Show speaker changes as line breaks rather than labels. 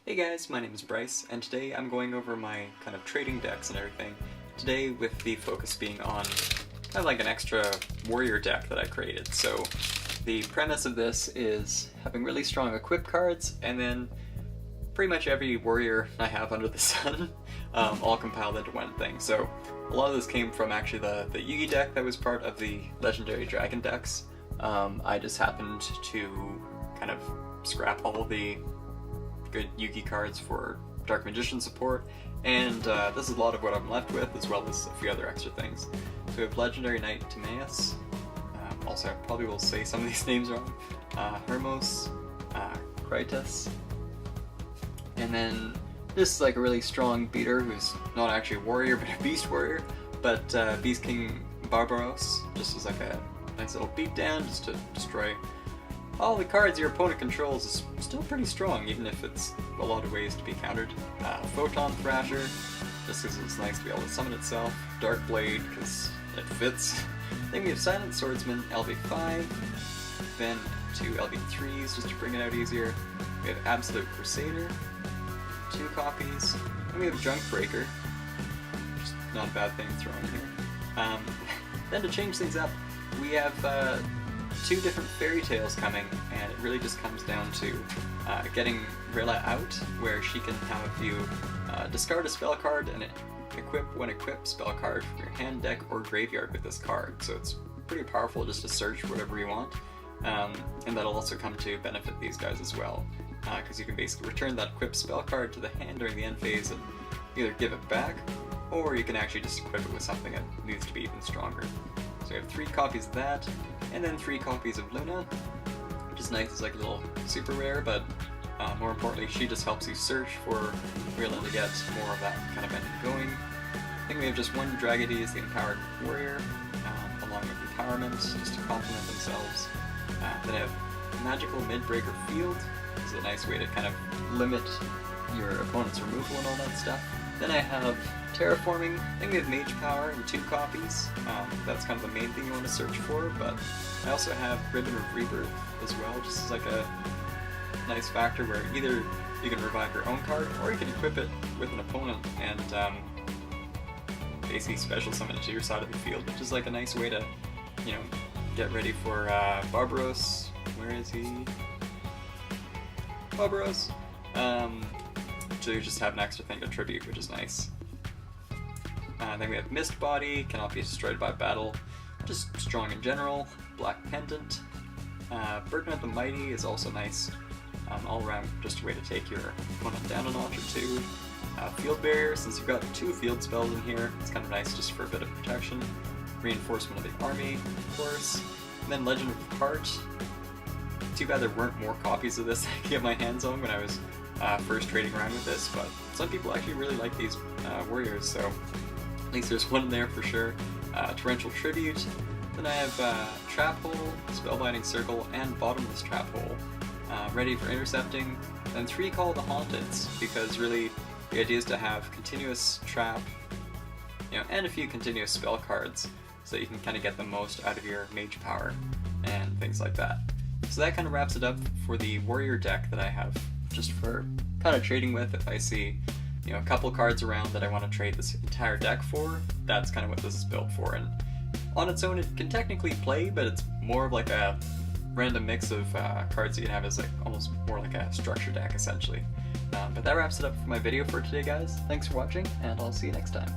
Hey guys, my name is Bryce, and today I'm going over my kind of trading decks and everything. Today with the focus being on kind of like an extra warrior deck that I created. So the premise of this is having really strong equip cards, and then pretty much every warrior I have under the sun, all compiled into one thing. So a lot of this came from actually the Yugi deck that was part of the Legendary Dragon decks. I just happened to kind of scrap all the good Yugi cards for Dark Magician support, and this is a lot of what I'm left with, as well as a few other extra things. So we have Legendary Knight Timaeus, also I probably will say some of these names wrong, Hermos, Krytus, and then just like a really strong beater who's not actually a warrior but a beast warrior, but Beast King Barbaros, just as like a nice little beatdown just to destroy all the cards your opponent controls. Is still pretty strong, even if it's a lot of ways to be countered. Photon Thrasher, just because it's nice to be able to summon itself. Dark Blade, because it fits. Then we have Silent Swordsman, LV5, then two LV3s just to bring it out easier. We have Absolute Crusader, 2 copies, and we have Junk Breaker, just not a bad thing to throw in here. Then to change things up, we have 2 different fairy tales coming, and it really just comes down to getting Rilla out, where she can have you discard a spell card and equip one equipped spell card from your hand, deck, or graveyard with this card. So it's pretty powerful just to search whatever you want, and that'll also come to benefit these guys as well, because you can basically return that equipped spell card to the hand during the end phase and either give it back, or you can actually just equip it with something that needs to be even stronger. So we have 3 copies of that, and then 3 copies of Luna, which is nice. It's like a little super rare, but more importantly, she just helps you search for Rilla to get more of that kind of ending going. Then we have just 1 Dragades, the Empowered Warrior, along with Empowerment, just to complement themselves. Then I have Magical Midbreaker Field. This is a nice way to kind of limit your opponent's removal and all that stuff. Then I have Terraforming. Then we have Mage Power in 2 copies. That's kind of the main thing you want to search for, but I also have Ribbon of Rebirth as well, just as like a nice factor where either you can revive your own card, or you can equip it with an opponent and basically special summon it to your side of the field, which is like a nice way to, you know, get ready for Barbaros. Where is he? Barbaros! So you just have an extra thing to tribute, which is nice. Then we have Mist Body, cannot be destroyed by battle, just strong in general. Black Pendant. Burden of the Mighty is also nice, all around, just a way to take your opponent down a notch or 2. Field Barrier, since you've got 2 field spells in here, it's kind of nice just for a bit of protection. Reinforcement of the Army, of course. And then Legend of the Heart. Too bad there weren't more copies of this I could get my hands on when I was first trading around with this, but some people actually really like these warriors, so at least there's one there for sure. Torrential Tribute. Then I have Trap Hole, Spellbinding Circle, and Bottomless Trap Hole, ready for intercepting. Then 3 Call the Haunteds, because really the idea is to have continuous trap, and a few continuous spell cards, so that you can kind of get the most out of your mage power and things like that. So that kind of wraps it up for the warrior deck that I have, just for kind of trading with. If I see a couple cards around that I want to trade this entire deck for, that's kind of what this is built for. And on its own it can technically play, but it's more of like a random mix of cards that you can have as like almost more like a structure deck essentially. But that wraps it up for my video for today, guys. Thanks for watching, and I'll see you next time.